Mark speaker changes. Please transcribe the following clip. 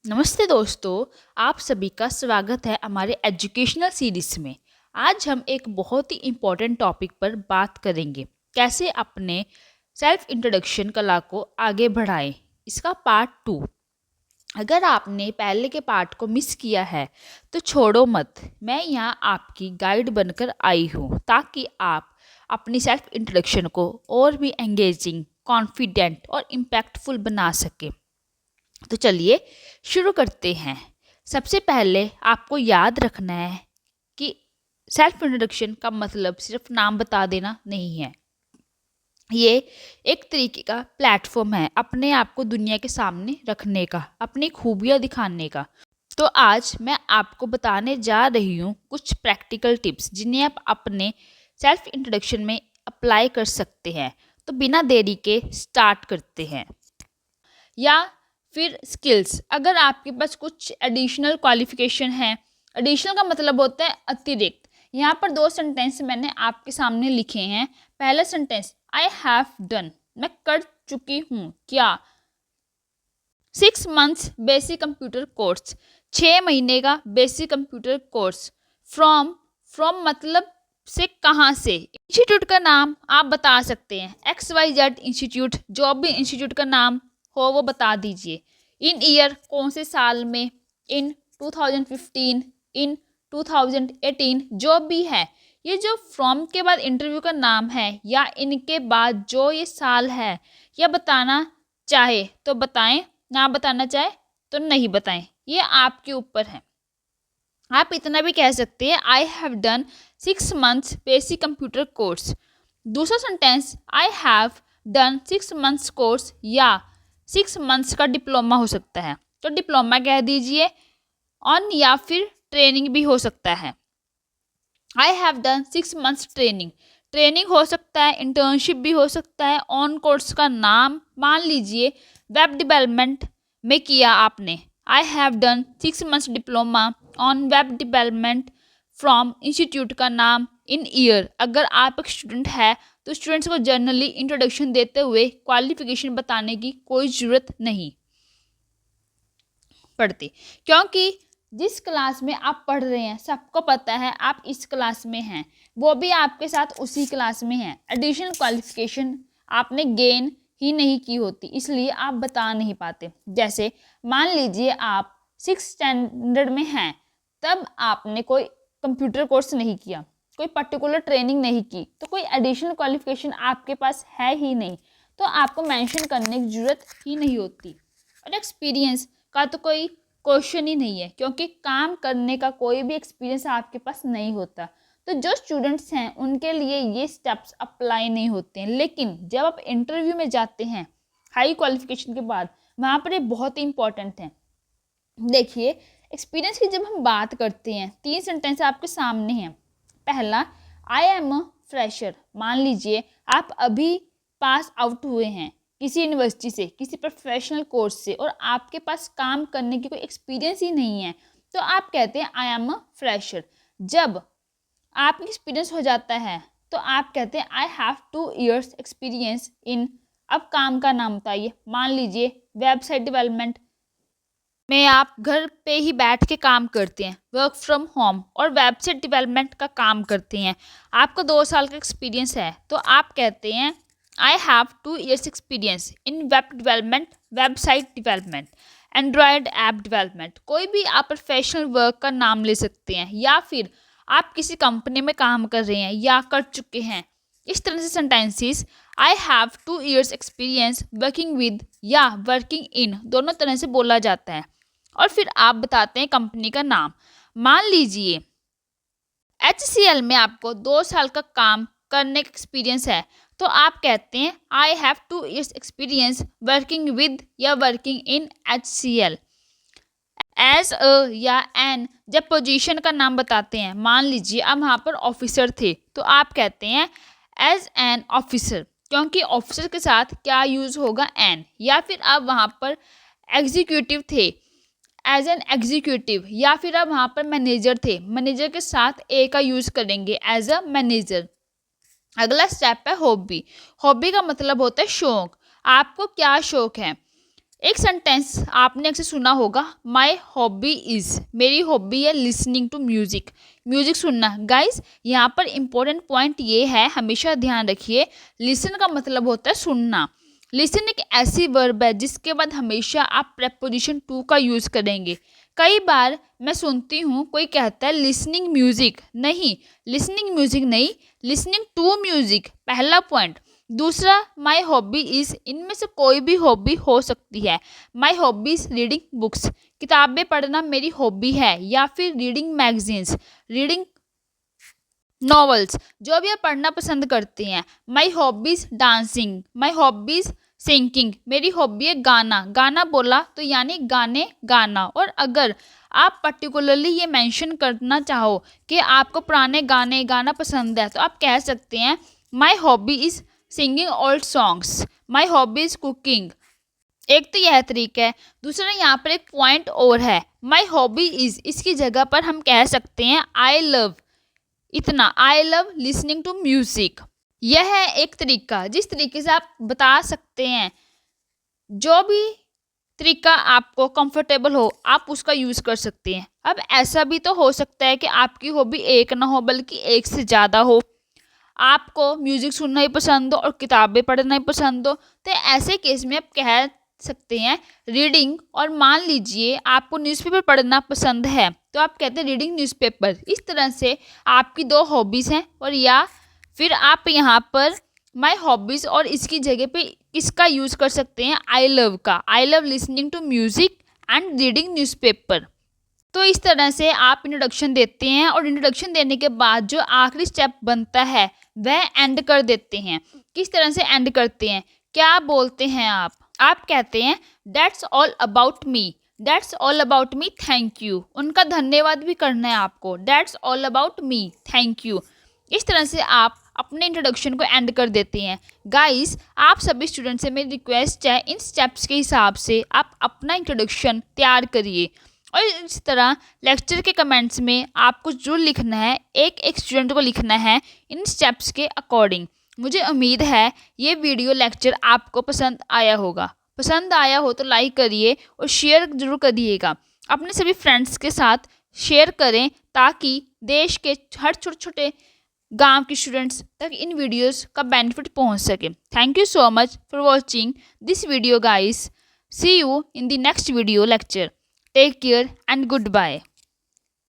Speaker 1: नमस्ते दोस्तों, आप सभी का स्वागत है हमारे एजुकेशनल सीरीज में। आज हम एक बहुत ही इम्पोर्टेंट टॉपिक पर बात करेंगे, कैसे अपने सेल्फ इंट्रोडक्शन कला को आगे बढ़ाएं। इसका पार्ट 2। अगर आपने पहले के पार्ट को मिस किया है तो छोड़ो मत, मैं यहाँ आपकी गाइड बनकर आई हूँ ताकि आप अपनी सेल्फ इंट्रोडक्शन को और भी एंगेजिंग, कॉन्फिडेंट और इम्पैक्टफुल बना सकें। तो चलिए शुरू करते हैं। सबसे पहले आपको याद रखना है कि सेल्फ इंट्रोडक्शन का मतलब सिर्फ नाम बता देना नहीं है। ये एक तरीके का प्लेटफॉर्म है अपने आप को दुनिया के सामने रखने का, अपनी खूबियाँ दिखाने का। तो आज मैं आपको बताने जा रही हूँ कुछ प्रैक्टिकल टिप्स जिन्हें आप अपने सेल्फ इंट्रोडक्शन में अप्लाई कर सकते हैं। तो बिना देरी के स्टार्ट करते हैं। या फिर स्किल्स, अगर आपके पास कुछ एडिशनल क्वालिफिकेशन है। एडिशनल का मतलब होता है अतिरिक्त। यहाँ पर 2 सेंटेंस मैंने आपके सामने लिखे हैं। पहला सेंटेंस, आई हैव डन, मैं कर चुकी हूँ क्या। 6 months बेसिक कंप्यूटर कोर्स, 6 महीने का बेसिक कंप्यूटर कोर्स। फ्रॉम मतलब से, कहाँ से। इंस्टीट्यूट का नाम आप बता सकते हैं, XYZ इंस्टीट्यूट। जो भी इंस्टीट्यूट का नाम हो वो बता दीजिए। इन ईयर, कौन से साल में। इन 2015, इन 2018, जो भी है। ये जो फ्रॉम के बाद इंटरव्यू का नाम है या इनके बाद जो ये साल है, या बताना चाहे तो बताएं, ना बताना चाहे तो नहीं बताएं, ये आपके ऊपर है। आप इतना भी कह सकते हैं, I have done 6 months basic computer course. दूसरा sentence, I have done 6 months course या 6 months का डिप्लोमा हो सकता है, तो डिप्लोमा कह दीजिए। ऑन या फिर ट्रेनिंग भी हो सकता है। आई have done 6 months training, training हो सकता है, इंटर्नशिप भी हो सकता है। ऑन कोर्स का नाम मान लीजिए वेब डेवलपमेंट में किया आपने, आई have done 6 months diploma on web development from institute का नाम। इन ईयर, अगर आप एक स्टूडेंट है तो स्टूडेंट्स को जनरली इंट्रोडक्शन देते हुए क्वालिफिकेशन बताने की कोई ज़रूरत नहीं पड़ती, क्योंकि जिस क्लास में आप पढ़ रहे हैं सबको पता है आप इस क्लास में हैं, वो भी आपके साथ उसी क्लास में हैं। एडिशनल क्वालिफिकेशन आपने गेन ही नहीं की होती, इसलिए आप बता नहीं पाते। जैसे मान लीजिए आप 6th स्टैंडर्ड में हैं, तब आपने कोई कंप्यूटर कोर्स नहीं किया, कोई पर्टिकुलर ट्रेनिंग नहीं की, तो कोई एडिशनल क्वालिफिकेशन आपके पास है ही नहीं, तो आपको मेंशन करने की ज़रूरत ही नहीं होती। और एक्सपीरियंस का तो कोई क्वेश्चन ही नहीं है, क्योंकि काम करने का कोई भी एक्सपीरियंस आपके पास नहीं होता। तो जो स्टूडेंट्स हैं उनके लिए ये स्टेप्स अप्लाई नहीं होते हैं। लेकिन जब आप इंटरव्यू में जाते हैं हाई क्वालिफिकेशन के बाद, वहाँ पर ये बहुत ही इंपॉर्टेंट है। देखिए, एक्सपीरियंस की जब हम बात करते हैं, 3 सेंटेंस आपके सामने हैं। पहला, आई एम अ फ्रेशर, मान लीजिए आप अभी पास आउट हुए हैं किसी यूनिवर्सिटी से, किसी प्रोफेशनल कोर्स से, और आपके पास काम करने की कोई एक्सपीरियंस ही नहीं है, तो आप कहते हैं आई एम अ फ्रेशर। जब आपका एक्सपीरियंस हो जाता है तो आप कहते हैं I have 2 years experience in. अब काम का नाम बताइए, मान लीजिए वेबसाइट डेवलपमेंट में आप घर पे ही बैठ के काम करते हैं, वर्क फ्रॉम होम, और वेबसाइट डेवलपमेंट का काम करते हैं। आपको 2 साल का एक्सपीरियंस है, तो आप कहते हैं I have 2 years experience in web development, website development, Android app development. कोई भी आप प्रोफेशनल वर्क का नाम ले सकते हैं, या फिर आप किसी कंपनी में काम कर रहे हैं या कर चुके हैं। इस तरह से sentences I have 2 years experience working with या वर्किंग इन, दोनों तरह से बोला जाता है। और फिर आप बताते हैं कंपनी का नाम। मान लीजिए HCL में आपको 2 साल का काम करने का एक्सपीरियंस है, तो आप कहते हैं I have 2 years experience working with या working in HCL। As a या एन, जब पोजीशन का नाम बताते हैं, मान लीजिए आप वहाँ पर ऑफिसर थे, तो आप कहते हैं एज एन ऑफिसर, क्योंकि ऑफिसर के साथ क्या यूज़ होगा, एन। या फिर आप वहाँ पर एग्जीक्यूटिव थे, एज एन एग्जीक्यूटिव। या फिर आप वहाँ पर मैनेजर थे, मैनेजर के साथ ए का यूज़ करेंगे, एज अ मैनेजर। अगला स्टेप है हॉबी। हॉबी का मतलब होता है शौक। आपको क्या शौक है। एक सेंटेंस आपने अक्सर सुना होगा, माई हॉबी इज़, मेरी हॉबी है लिसनिंग टू म्यूज़िक, म्यूज़िक सुनना। गाइस यहाँ पर इम्पोर्टेंट पॉइंट ये है, हमेशा ध्यान रखिए, लिसन का मतलब होता है सुनना। लिसन एक ऐसी वर्ब है जिसके बाद हमेशा आप प्रेपोजिशन टू का यूज़ करेंगे। कई बार मैं सुनती हूँ कोई कहता है लिसनिंग म्यूज़िक, नहीं, लिसनिंग म्यूज़िक नहीं, लिसनिंग टू म्यूज़िक, पहला पॉइंट। दूसरा, माई हॉबी इज़, इनमें से कोई भी हॉबी हो सकती है। My hobby is reading books, किताबें पढ़ना मेरी हॉबी है, या फिर रीडिंग मैगजीन्स, रीडिंग नॉवेल्स, जो भी आप पढ़ना पसंद करते हैं। My hobbies dancing, my hobbies singing, मेरी हॉबी है गाना, गाना बोला तो यानी गाने गाना। और अगर आप पर्टिकुलरली ये मेंशन करना चाहो कि आपको पुराने गाने गाना पसंद है, तो आप कह सकते हैं my hobby is singing old songs, my hobby is cooking. एक तो यह तरीका है। दूसरा, यहाँ पर एक पॉइंट और है, माई हॉबी इज़, इसकी जगह पर हम कह सकते हैं आई लव, इतना, I love listening to music. यह है एक तरीका जिस तरीके से आप बता सकते हैं, जो भी तरीका आपको कंफर्टेबल हो आप उसका यूज़ कर सकते हैं। अब ऐसा भी तो हो सकता है कि आपकी हॉबी एक ना हो बल्कि एक से ज़्यादा हो, आपको म्यूज़िक सुनना ही पसंद हो और किताबें पढ़ना ही पसंद हो, तो ऐसे केस में आप कह सकते हैं रीडिंग। और मान लीजिए आपको न्यूज़पेपर पढ़ना पसंद है, तो आप कहते हैं रीडिंग न्यूज़पेपर। इस तरह से आपकी दो हॉबीज़ हैं, और या फिर आप यहाँ पर माई हॉबीज़ और इसकी जगह पे इसका यूज़ कर सकते हैं आई लव का, I love listening to music and reading newspaper. तो इस तरह से आप इंट्रोडक्शन देते हैं, और इंट्रोडक्शन देने के बाद जो आखिरी स्टेप बनता है वह एंड कर देते हैं। किस तरह से एंड करते हैं, क्या बोलते हैं आप कहते हैं that's all about me, that's all about me, thank you. उनका धन्यवाद भी करना है आपको, that's all about me, thank you. इस तरह से आप अपने इंट्रोडक्शन को एंड कर देते हैं। गाइस, आप सभी स्टूडेंट से मेरी रिक्वेस्ट है, इन स्टेप्स के हिसाब से आप अपना इंट्रोडक्शन तैयार करिए। और इस तरह लेक्चर के कमेंट्स में आपको जो लिखना है, एक एक स्टूडेंट को लिखना है इन स्टेप्स के अकॉर्डिंग। मुझे उम्मीद है ये वीडियो लेक्चर आपको पसंद आया होगा। पसंद आया हो तो लाइक करिए और शेयर जरूर करिएगा। अपने सभी फ्रेंड्स के साथ शेयर करें ताकि देश के हर छोटे छोटे गांव के स्टूडेंट्स तक इन वीडियोस का बेनिफिट पहुंच सके। Thank you so much for watching this video guys. See you in the next video lecture. Take care and goodbye.